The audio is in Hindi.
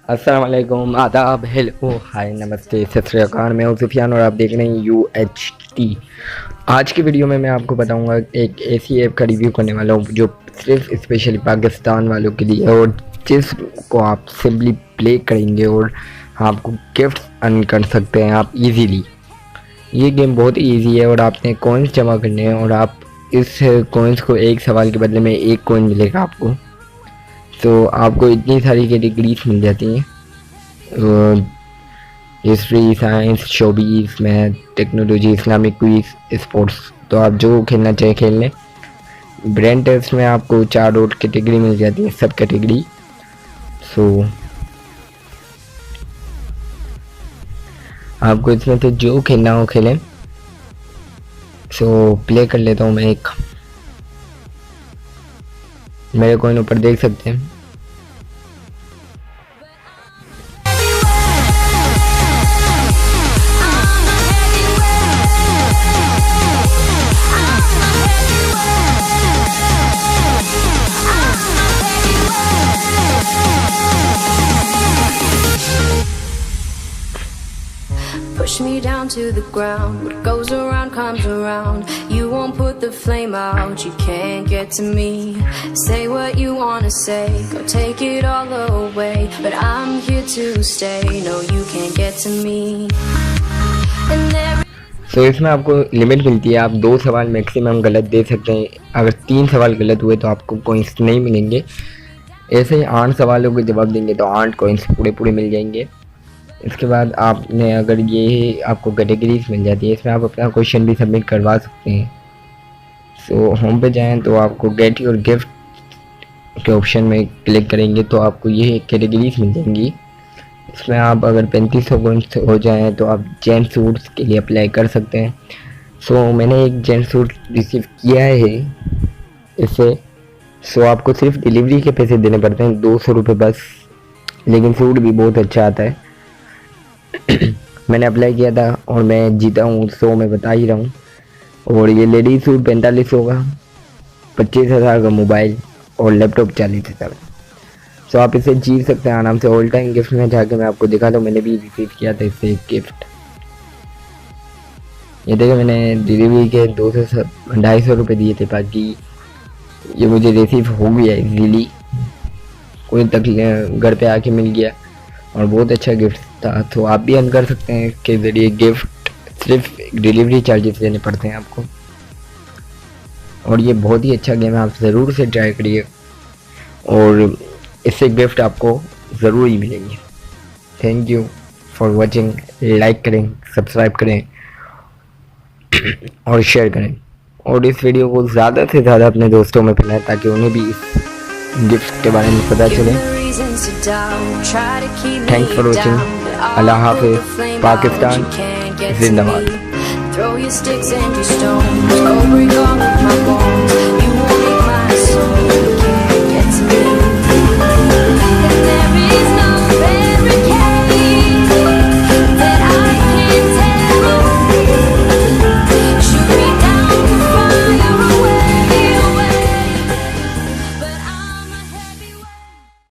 अस्सलाम वालेकुम, आदाब, हेलो, हाय, नमस्ते, सत श्री अकाल। मैं हूं सुफियान और आप देख रहे हैं UHT। आज की वीडियो में मैं आपको बताऊंगा एक ऐसी ऐप का रिव्यू करने वाला हूं जो सिर्फ स्पेशली पाकिस्तान वालों के लिए और जिसको आप सिंपली प्ले करेंगे और आपको गिफ्ट अर्न कर सकते हैं आप इजीली। ये गेम बहुत ही ईजी है और आपने कॉइन्स जमा करने हैं और आप इस कॉइन्स को एक सवाल के बदले में एक कॉइन मिलेगा आपको। तो आपको इतनी सारी कैटेगरीज मिल जाती हैं, history, science, showbiz, math, technology, Islamic, quiz, sports. तो आप जो खेलना चाहें खेल लें। ब्रेन टेस्ट में आपको 4 और कैटेगरी मिल जाती है, सब कैटेगरी। सो आपको इसमें से जो खेलना हो खेलें। सो प्ले कर लेता हूँ मैं एक। मेरे कॉइन ऊपर देख सकते हैं। Push me down to the ground. What goes around comes around. You won't put the flame out. You can't get to me. Say what you wanna say. Go take it all away. But I'm here to stay. No, you can't get to me. And there. तो इसमें आपको लिमिट मिलती है, आप 2 सवाल मैक्सिमम गलत दे सकते हैं। अगर 3 सवाल गलत हुए तो आपको कॉइन्स नहीं मिलेंगे। ऐसे ही 8 सवालों के जवाब देंगे तो 8 कॉइन्स पूरे मिल जाएंगे। इसके बाद आपने अगर ये आपको कैटेगरीज मिल जाती है, इसमें आप अपना क्वेश्चन भी सबमिट करवा सकते हैं। सो होम पे जाएं तो आपको गेट योर गिफ्ट के ऑप्शन में क्लिक करेंगे तो आपको ये कैटेगरीज मिल जाएंगी। इसमें आप अगर 3500 पॉइंट्स हो जाएं तो आप जेंट सूट्स के लिए अप्लाई कर सकते हैं। सो मैंने एक जेंट सूट रिसीव किया है इससे। सो आपको सिर्फ डिलीवरी के पैसे देने पड़ते हैं, 200 रुपये बस, लेकिन सूट भी बहुत अच्छा आता है। मैंने अप्लाई किया था और मैं जीता हूँ, सो मैं बता ही रहा हूँ। और ये लेडीज सूट 4500 का, 25,000 का मोबाइल और लैपटॉप 40,000। सो आप इसे जीत सकते हैं आराम से। ऑल टाइम गिफ्ट में जाके मैं आपको दिखा दूँ, मैंने भी रिसीव किया था इससे एक गिफ्ट। ये देखो, मैंने डिलीवरी के 200-250 रुपये दिए थे, बाकी ये मुझे रिसीव हो गया इजीली। कोई तकलीफ घर पे आके मिल गया और बहुत अच्छा गिफ्ट था। तो आप भी अर्न कर सकते हैं के ज़रिए गिफ्ट। सिर्फ डिलीवरी चार्जेस देने पड़ते हैं आपको। और ये बहुत ही अच्छा गेम है, आप ज़रूर से ट्राई करिए और इससे गिफ्ट आपको ज़रूर ही मिलेंगे। Thank you for watching. Like करें, सब्सक्राइब करें और शेयर करें और इस वीडियो को ज़्यादा से ज़्यादा अपने दोस्तों में फैलाएं ताकि उन्हें भी इस गिफ्ट के बारे में पता चले। Thanks for watching. अल्लाह हाफिज़। पाकिस्तान जिंदाबाद। Throw your sticks and your stones, go break all of my bones.